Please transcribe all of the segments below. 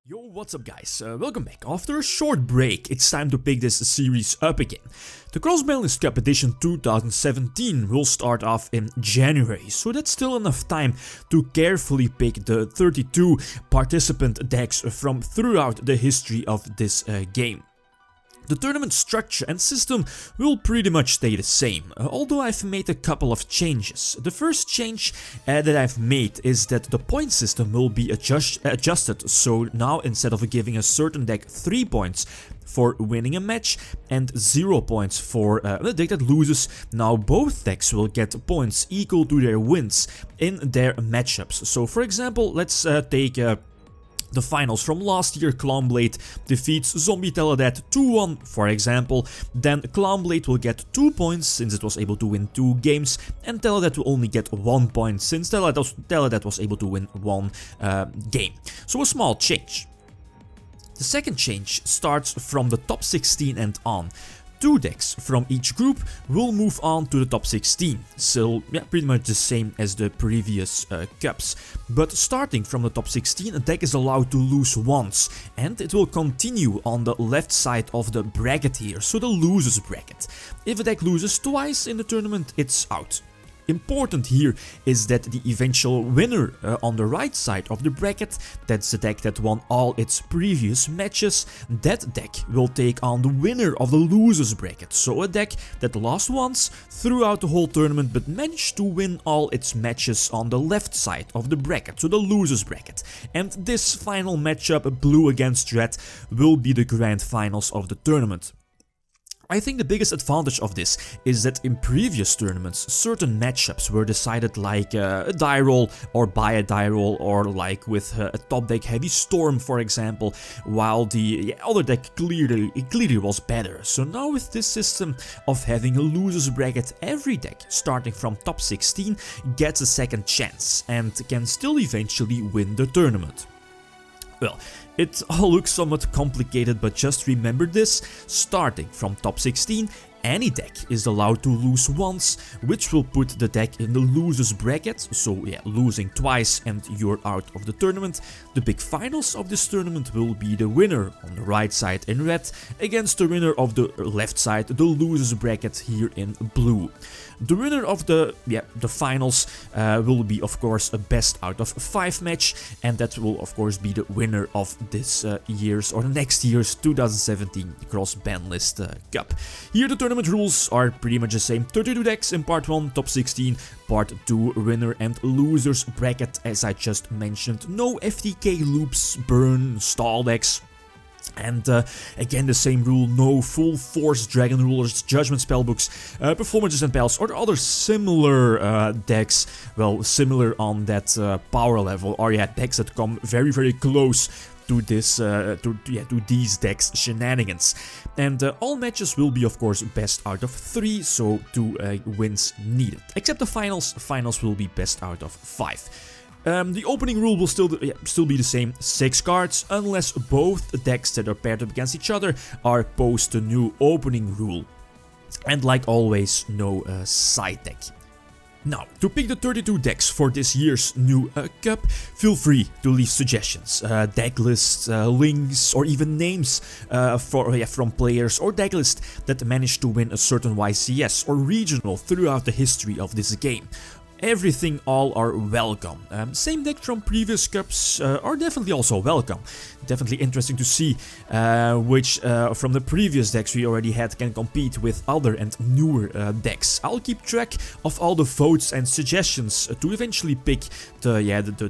Yo, what's up guys, welcome back. After a short break, it's time to pick this series up again. The Cross-Banlist Cup edition 2017 will start off in January, so that's still enough time to carefully pick the 32 participant decks from throughout the history of this game. The tournament structure and system will pretty much stay the same, although I've made a couple of changes. The first change that I've made is that the point system will be adjusted, so now instead of giving a certain deck 3 points for winning a match and 0 points for the deck that loses, now both decks will get points equal to their wins in their matchups. So for example, let's take the finals from last year. Clownblade defeats Zombie Teledat 2-1, for example. Then Clownblade will get 2 points since it was able to win 2 games, and Teledat will only get 1 point since Teledat was able to win 1 game. So a small change. The second change starts from the top 16 and on. 2 decks from each group will move on to the top 16, so yeah, pretty much the same as the previous cups. But starting from the top 16, a deck is allowed to lose once, and it will continue on the left side of the bracket here, so the losers bracket. If a deck loses twice in the tournament, it's out. Important here is that the eventual winner on the right side of the bracket, that's the deck that won all its previous matches, that deck will take on the winner of the losers bracket. So a deck that lost once throughout the whole tournament but managed to win all its matches on the left side of the bracket, so the losers bracket. And this final matchup, blue against red, will be the grand finals of the tournament. I think the biggest advantage of this is that in previous tournaments, certain matchups were decided like a die roll or by a die roll, or like with a top deck Heavy Storm, for example, while the other deck clearly was better. So now with this system of having a losers bracket, every deck starting from top 16 gets a second chance and can still eventually win the tournament. Well, it all looks somewhat complicated, but just remember this: starting from top 16, any deck is allowed to lose once, which will put the deck in the losers bracket, so yeah, losing twice and you're out of the tournament. The big finals of this tournament will be the winner on the right side in red against the winner of the left side, the losers bracket here in blue. The winner of the finals will be, of course, a best out of 5 match, and that will of course be the winner of this year's or next year's 2017 Cross-Banlist Cup. Here the tournament rules are pretty much the same: 32 decks in part 1, top 16, part 2, winner and losers bracket, as I just mentioned. No FTK loops, burn, stall decks. And again, the same rule: no full force dragon rulers, judgment spellbooks, performances and pals, or other similar decks, well, similar on that power level, or yeah, decks that come very close to this to these decks shenanigans. And all matches will be, of course, best out of 3, so 2 wins needed. Except the finals will be best out of 5. The opening rule will still be the same: 6 cards, unless both decks that are paired up against each other are post the new opening rule. And like always, no side deck. Now, to pick the 32 decks for this year's new cup, feel free to leave suggestions, deck lists, links, or even names from players or deck lists that managed to win a certain YCS or regional throughout the history of this game. Everything all are welcome. Same deck from previous cups are definitely also welcome. Definitely interesting to see which from the previous decks we already had can compete with other and newer decks. I'll keep track of all the votes and suggestions to eventually pick the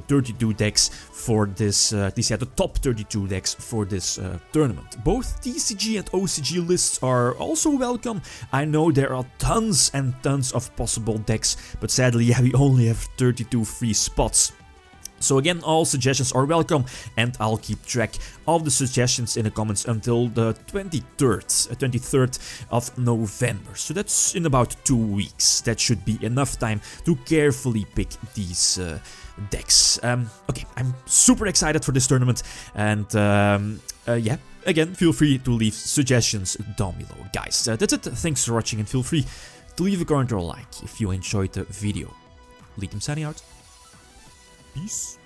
32 decks for this, the top 32 decks for this tournament. Both TCG and OCG lists are also welcome. I know there are tons and tons of possible decks, but sadly, we only have 32 free spots. So again, all suggestions are welcome, and I'll keep track of the suggestions in the comments until the 23rd of November. So that's in about 2 weeks. That should be enough time to carefully pick these decks. Okay, I'm super excited for this tournament, and yeah, again, feel free to leave suggestions down below. Guys, that's it. Thanks for watching, and feel free to leave a comment or a like if you enjoyed the video. Lead them signing out. Peace.